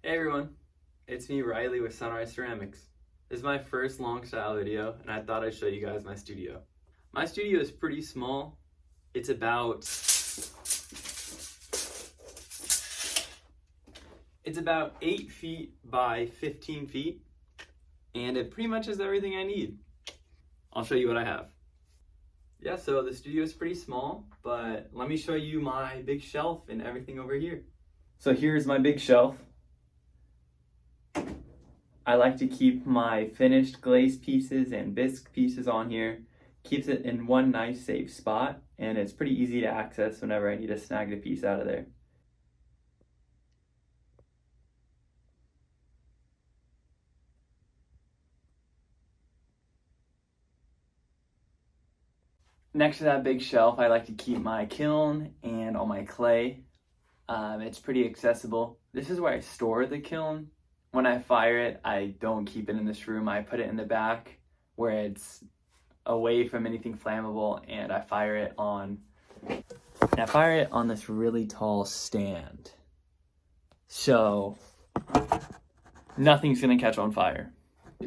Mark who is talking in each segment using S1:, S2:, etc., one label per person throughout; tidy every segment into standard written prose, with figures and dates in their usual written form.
S1: Hey everyone, it's me Riley with Sunrise Ceramics. This is my first long style video and I thought I'd show you guys my studio. My studio is pretty small. It's about 8 feet by 15 feet and it pretty much has everything I need. I'll show you what I have. Yeah, so the studio is pretty small, but let me show you my big shelf and everything over here. So here's my big shelf. I like to keep my finished glaze pieces and bisque pieces on here. Keeps it in one nice safe spot, and it's pretty easy to access whenever I need to snag the piece out of there. Next to that big shelf, I like to keep my kiln and all my clay. It's pretty accessible. This is where I store the kiln. When I fire it, I don't keep it in this room. I put it in the back where it's away from anything flammable, and I fire it on this really tall stand. So nothing's gonna catch on fire.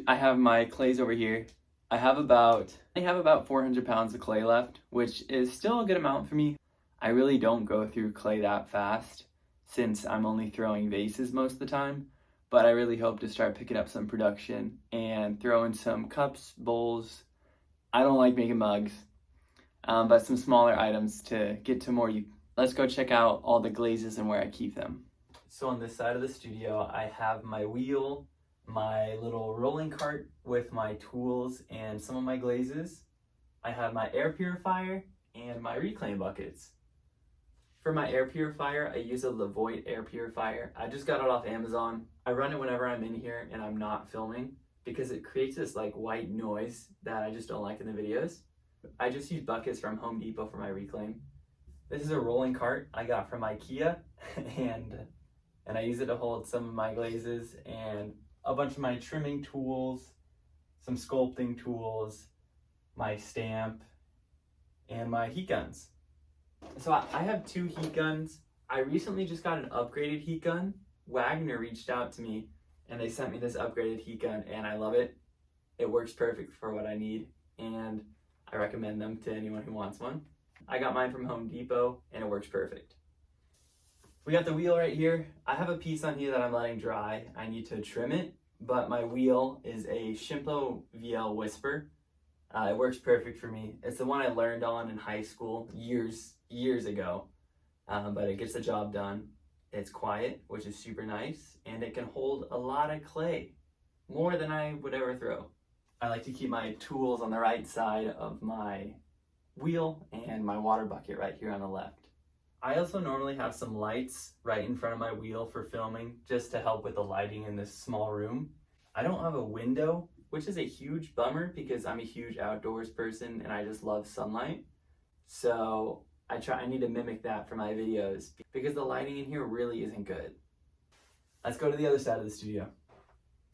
S1: I have my clays over here. I have about 400 pounds of clay left, which is still a good amount for me. I really don't go through clay that fast since I'm only throwing vases most of the time. But I really hope to start picking up some production and throw in some cups, bowls. I don't like making mugs, but some smaller items to get to more. Let's go check out all the glazes and where I keep them. So on this side of the studio, I have my wheel, my little rolling cart with my tools and some of my glazes. I have my air purifier and my reclaim buckets. For my air purifier, I use a Levoit air purifier. I just got it off Amazon. I run it whenever I'm in here and I'm not filming because it creates this like white noise that I just don't like in the videos. I just use buckets from Home Depot for my reclaim. This is a rolling cart I got from IKEA and I use it to hold some of my glazes and a bunch of my trimming tools, some sculpting tools, my stamp, and my heat guns. So I have 2 heat guns. I recently just got an upgraded heat gun. Wagner reached out to me and they sent me this upgraded heat gun and I love it. It works perfect for what I need and I recommend them to anyone who wants one. I got mine from Home Depot and it works perfect. We got the wheel right here. I have a piece on here that I'm letting dry. I need to trim it, but my wheel is a Shimpo VL Whisper. It works perfect for me. It's the one I learned on in high school years ago, but it gets the job done. It's quiet, which is super nice, and it can hold a lot of clay, more than I would ever throw. I like to keep my tools on the right side of my wheel and my water bucket right here on the left. I also normally have some lights right in front of my wheel for filming, just to help with the lighting in this small room. I don't have a window, which is a huge bummer because I'm a huge outdoors person and I just love sunlight. So I need to mimic that for my videos because the lighting in here really isn't good. Let's go to the other side of the studio.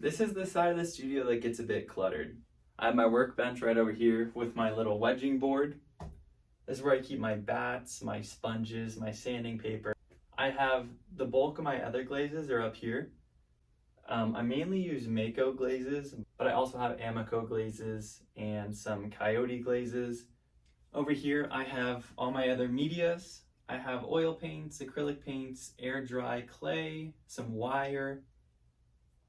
S1: This is the side of the studio that gets a bit cluttered. I have my workbench right over here with my little wedging board. This is where I keep my bats, my sponges, my sanding paper. I have the bulk of my other glazes are up here. I mainly use Mako glazes, but I also have Amico glazes and some Coyote glazes. Over here, I have all my other medias. I have oil paints, acrylic paints, air dry clay, some wire,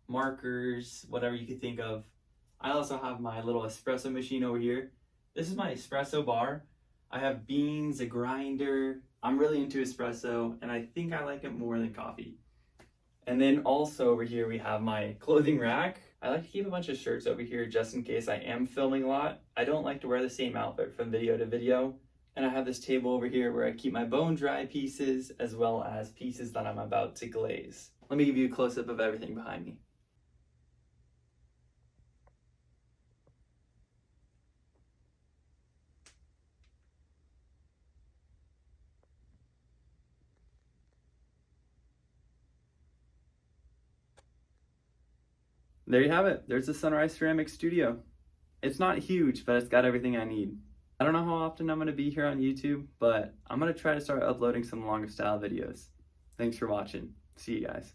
S1: markers, whatever you could think of. I also have my little espresso machine over here. This is my espresso bar. I have beans, a grinder. I'm really into espresso, and I think I like it more than coffee. And then also over here we have my clothing rack. I like to keep a bunch of shirts over here just in case I am filming a lot. I don't like to wear the same outfit from video to video. And I have this table over here where I keep my bone dry pieces as well as pieces that I'm about to glaze. Let me give you a close-up of everything behind me. There you have it. There's the Sunrise Ceramics studio. It's not huge, but it's got everything I need. I don't know how often I'm going to be here on YouTube, but I'm going to try to start uploading some longer style videos. Thanks for watching. See you guys.